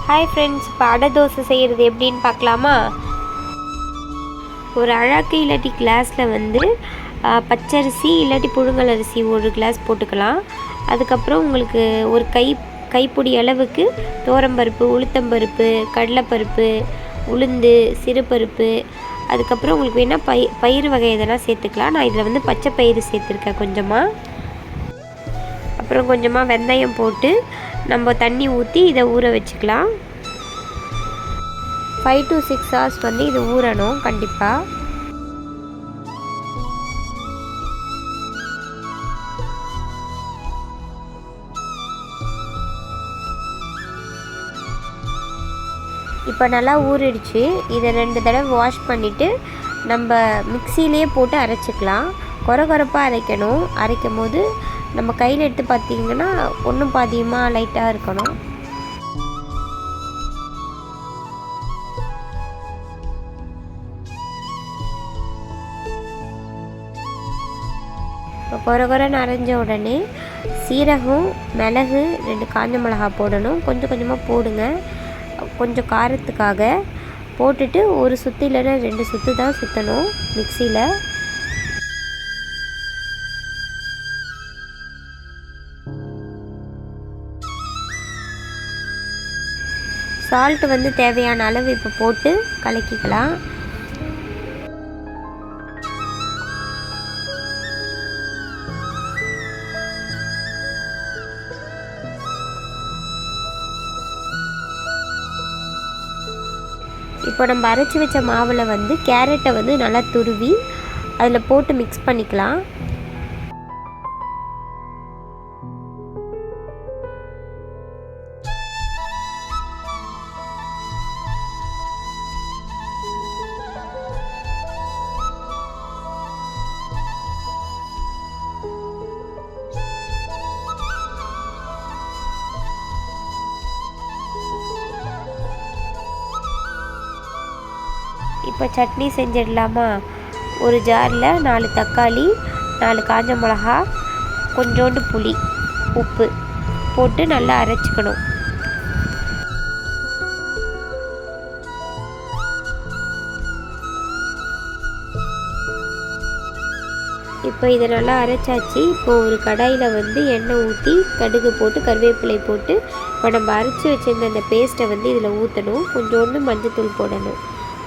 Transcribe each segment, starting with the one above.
Hi friends, இப்போ அடை தோசை செய்கிறது எப்படின்னு பார்க்கலாமா? ஒரு அழகு இல்லாட்டி கிளாஸில் வந்து பச்சரிசி இல்லாட்டி புழுங்கல் அரிசி ஒரு கிளாஸ் போட்டுக்கலாம். அதுக்கப்புறம் உங்களுக்கு ஒரு கைப்பிடி அளவுக்கு துவரம்பருப்பு, உளுத்தம்பருப்பு, கடலைப்பருப்பு, உளுந்து, சிறுபருப்பு, அதுக்கப்புறம் உங்களுக்கு வேணால் பயிறு வகை இதெல்லாம் சேர்த்துக்கலாம். நான் இதில் வந்து பச்சை பயிறு சேர்த்துருக்கேன் கொஞ்சமாக. அப்புறம் கொஞ்சமாக வெந்தயம் போட்டு நம்ம தண்ணி ஊற்றி இதை ஊற வச்சுக்கலாம். 5 to 6 hours வந்து இது ஊறணும் கண்டிப்பாக. இப்போ நல்லா ஊறிடுச்சு. இதை 2 தடவை வாஷ் பண்ணிவிட்டு நம்ம மிக்சியிலே போட்டு அரைச்சிக்கலாம். கொரகொரப்பாக அரைக்கணும். அரைக்கும் போது நம்ம கையில் எடுத்து பார்த்திங்கன்னா ஒன்றும் பாதியமாக லைட்டாக இருக்கணும். இப்போ கொரகொரன்னு அரைஞ்ச உடனே சீரகம், மிளகு, 2 காஞ்ச மிளகா போடணும். கொஞ்சம் கொஞ்சமாக போடுங்க, கொஞ்சம் காரத்துக்காக. போட்டுட்டு ஒரு சுற்று இல்லைன்னா 2 சுற்று தான் சுற்றணும் மிக்சியில். சால்ட்டு வந்து தேவையான அளவு இப்போ போட்டு கலக்கிக்கலாம். இப்போ நம்ம அரைச்சி வச்ச மாவில் வந்து கேரட்டை வந்து நல்லா துருவி அதில் போட்டு மிக்ஸ் பண்ணிக்கலாம். இப்போ சட்னி செஞ்சிடலாமா? ஒரு ஜாரில் 4 தக்காளி, 4 காஞ்ச மிளகா, கொஞ்சோண்டு புளி, உப்பு போட்டு நல்லா அரைச்சிக்கணும். இப்போ இதை நல்லா அரைச்சாச்சு. இப்போது ஒரு கடாயில் வந்து எண்ணெய் ஊற்றி கடுகு போட்டு கருவேப்பிலை போட்டு இப்போ நம்ம அரைச்சி வச்சுருந்த அந்த பேஸ்ட்டை வந்து இதில் ஊற்றணும். கொஞ்சோண்டு மஞ்சத்தூள் போடணும்.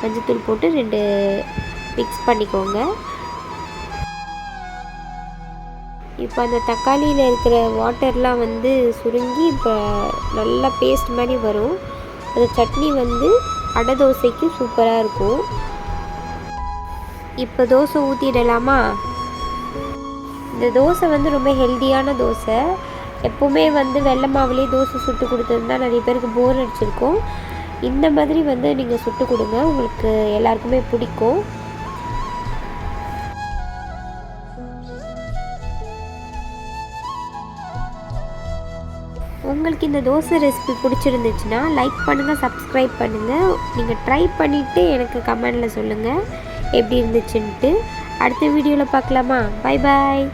மஞ்சத்தூள் போட்டு 2 மிக்ஸ் பண்ணிக்கோங்க. இப்போ அந்த தக்காளியில் இருக்கிற வாட்டர்லாம் வந்து சுருங்கி இப்போ நல்லா பேஸ்ட் மாதிரி வரும். அந்த சட்னி வந்து அடை தோசைக்கு சூப்பராக இருக்கும். இப்போ தோசை ஊற்றிடலாமா? இந்த தோசை வந்து ரொம்ப ஹெல்த்தியான தோசை. எப்போவுமே வந்து வெள்ளை மாவுலேயே தோசை சுட்டு கொடுத்துருந்தா நிறைய பேருக்கு போர் அடிச்சிருக்கும். இந்த மாதிரி வந்து நீங்கள் சுட்டு கொடுங்க, உங்களுக்கு எல்லாருக்குமே பிடிக்கும். உங்களுக்கு இந்த தோசை ரெசிபி பிடிச்சிருந்துச்சுன்னா லைக் பண்ணுங்கள், சப்ஸ்கிரைப் பண்ணுங்கள். நீங்கள் ட்ரை பண்ணிவிட்டு எனக்கு கமெண்டில் சொல்லுங்கள் எப்படி இருந்துச்சுன்ட்டு. அடுத்த வீடியோவில் பார்க்கலாமா? Bye bye.